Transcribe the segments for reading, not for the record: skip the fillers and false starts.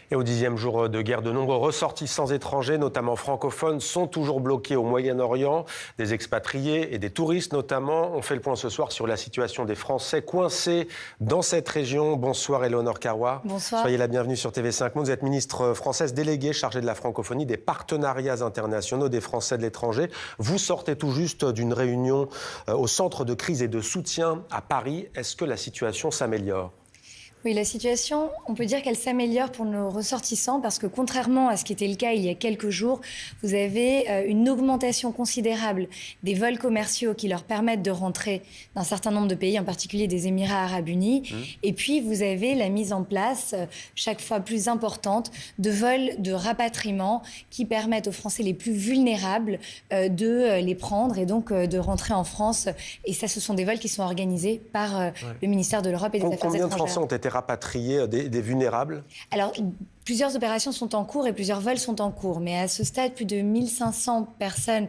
Et au 10e jour de guerre, de nombreux ressortissants étrangers, notamment francophones, sont toujours bloqués au Moyen-Orient. Des expatriés et des touristes notamment. On fait le point ce soir sur la situation des Français coincés dans cette région. Bonsoir Éléonore Carrois. Bonsoir. Soyez la bienvenue sur TV5 Monde. Vous êtes ministre française déléguée chargée de la francophonie, des partenariats internationaux des Français de l'étranger. Vous sortez tout juste d'une réunion au centre de crise et de soutien à Paris. Est-ce que la situation s'améliore ? Oui, la situation, on peut dire qu'elle s'améliore pour nos ressortissants parce que contrairement à ce qui était le cas il y a quelques jours, vous avez une augmentation considérable des vols commerciaux qui leur permettent de rentrer d'un certain nombre de pays, en particulier des Émirats arabes unis. Et puis, vous avez la mise en place, chaque fois plus importante, de vols de rapatriement qui permettent aux Français les plus vulnérables de les prendre et donc de rentrer en France. Et ça, ce sont des vols qui sont organisés par le ministère de l'Europe et des Affaires étrangères. Combien de Français ont été rapatriés, des vulnérables ? Alors, plusieurs opérations sont en cours et plusieurs vols sont en cours. Mais à ce stade, plus de 1500 personnes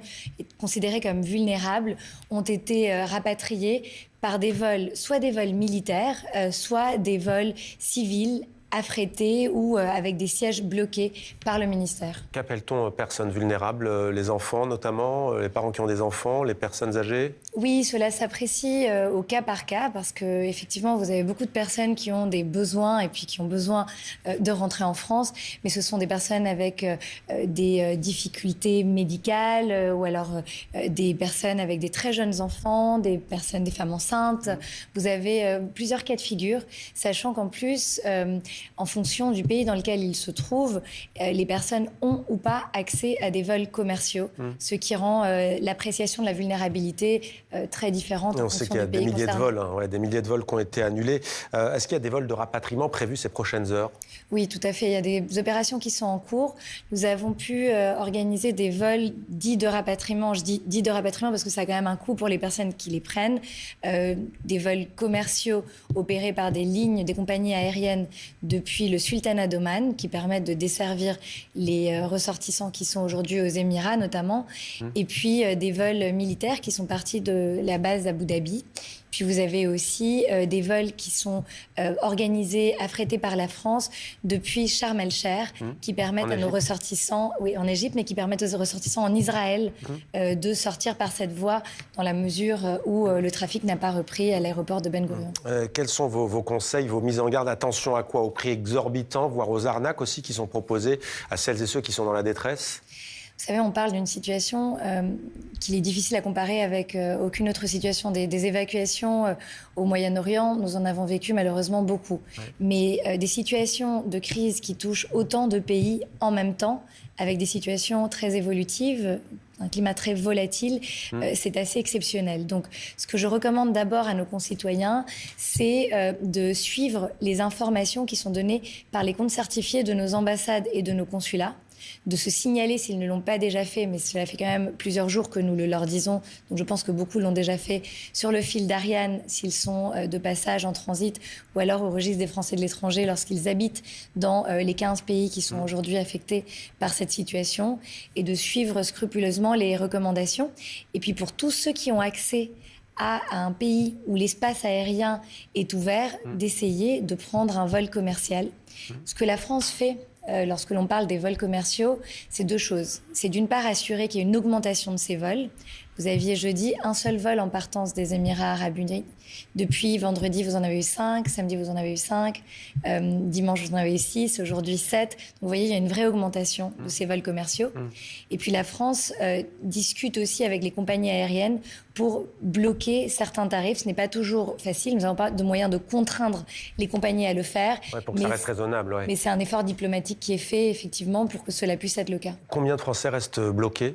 considérées comme vulnérables ont été rapatriées par des vols, soit des vols militaires, soit des vols civils, affrétés ou avec des sièges bloqués par le ministère. Qu'appelle-t-on personnes vulnérables ? Les enfants notamment, les parents qui ont des enfants, les personnes âgées ? Oui, cela s'apprécie au cas par cas parce que effectivement, vous avez beaucoup de personnes qui ont des besoins et puis qui ont besoin de rentrer en France, mais ce sont des personnes avec des difficultés médicales ou alors des personnes avec des très jeunes enfants, des femmes enceintes. Vous avez plusieurs cas de figure, sachant qu'en plus, en fonction du pays dans lequel ils se trouvent, les personnes ont ou pas accès à des vols commerciaux, ce qui rend l'appréciation de la vulnérabilité très différente. On sait qu'il y a des milliers de vols, des milliers de vols qui ont été annulés. Est-ce qu'il y a des vols de rapatriement prévus ces prochaines heures ? Oui, tout à fait. Il y a des opérations qui sont en cours. Nous avons pu organiser des vols dits de rapatriement. Je dis dits de rapatriement parce que ça a quand même un coût pour les personnes qui les prennent. Des vols commerciaux opérés par des lignes, des compagnies aériennes depuis le Sultanat d'Oman, qui permettent de desservir les ressortissants qui sont aujourd'hui aux Émirats notamment. Et puis des vols militaires qui sont partis de la base d'Abu Dhabi. Puis vous avez aussi des vols qui sont organisés, affrétés par la France depuis Sharm el-Sheikh, qui permettent à nos ressortissants, oui, en Égypte, mais qui permettent aux ressortissants en Israël de sortir par cette voie dans la mesure où le trafic n'a pas repris à l'aéroport de Ben Gurion. Quels sont vos conseils, vos mises en garde ? Attention à quoi ? Aux prix exorbitants, voire aux arnaques aussi qui sont proposées à celles et ceux qui sont dans la détresse ? Vous savez, on parle d'une situation qu'il est difficile à comparer avec aucune autre situation. Des évacuations au Moyen-Orient, nous en avons vécu malheureusement beaucoup. Mais des situations de crise qui touchent autant de pays en même temps, avec des situations très évolutives, un climat très volatile, c'est assez exceptionnel. Donc, ce que je recommande d'abord à nos concitoyens, c'est de suivre les informations qui sont données par les comptes certifiés de nos ambassades et de nos consulats, de se signaler s'ils ne l'ont pas déjà fait, mais cela fait quand même plusieurs jours que nous le leur disons, donc je pense que beaucoup l'ont déjà fait, sur le fil d'Ariane s'ils sont de passage en transit, ou alors au registre des Français de l'étranger lorsqu'ils habitent dans les 15 pays qui sont aujourd'hui affectés par cette situation, et de suivre scrupuleusement les recommandations. Et puis pour tous ceux qui ont accès à un pays où l'espace aérien est ouvert, d'essayer de prendre un vol commercial. Ce que la France fait lorsque l'on parle des vols commerciaux, c'est deux choses. C'est d'une part assurer qu'il y ait une augmentation de ces vols. Vous aviez jeudi un seul vol en partance des Émirats arabes unis. Depuis vendredi, vous en avez eu 5. Samedi, vous en avez eu 5. Dimanche, vous en avez eu 6. Aujourd'hui, 7. Donc, vous voyez, il y a une vraie augmentation de ces vols commerciaux. Et puis, la France discute aussi avec les compagnies aériennes pour bloquer certains tarifs. Ce n'est pas toujours facile. Nous n'avons pas de moyens de contraindre les compagnies à le faire. Pour que ça reste raisonnable. Mais c'est un effort diplomatique qui est fait, effectivement, pour que cela puisse être le cas. Combien de Français restent bloqués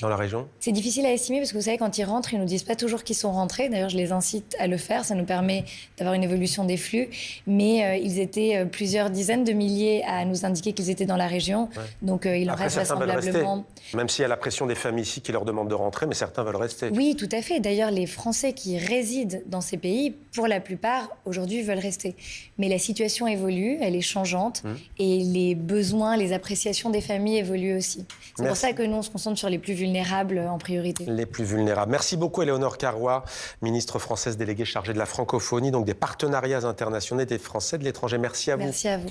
dans la région ? C'est difficile à estimer parce que vous savez, quand ils rentrent, ils ne nous disent pas toujours qu'ils sont rentrés. D'ailleurs, je les incite à le faire. Ça nous permet d'avoir une évolution des flux. Mais ils étaient plusieurs dizaines de milliers à nous indiquer qu'ils étaient dans la région. Donc il en reste vraisemblablement. Même s'il y a la pression des familles ici qui leur demandent de rentrer, mais certains veulent rester. Oui, tout à fait. D'ailleurs, les Français qui résident dans ces pays, pour la plupart, aujourd'hui, veulent rester. Mais la situation évolue, elle est changeante. Et les besoins, les appréciations des familles évoluent aussi. C'est pour ça que nous, on se concentre sur les plus vulnérables en priorité. Les plus vulnérables. Merci beaucoup Éléonore Carrois, ministre française déléguée chargée de la francophonie, donc des partenariats internationaux des Français de l'étranger. Merci à vous. Merci à vous.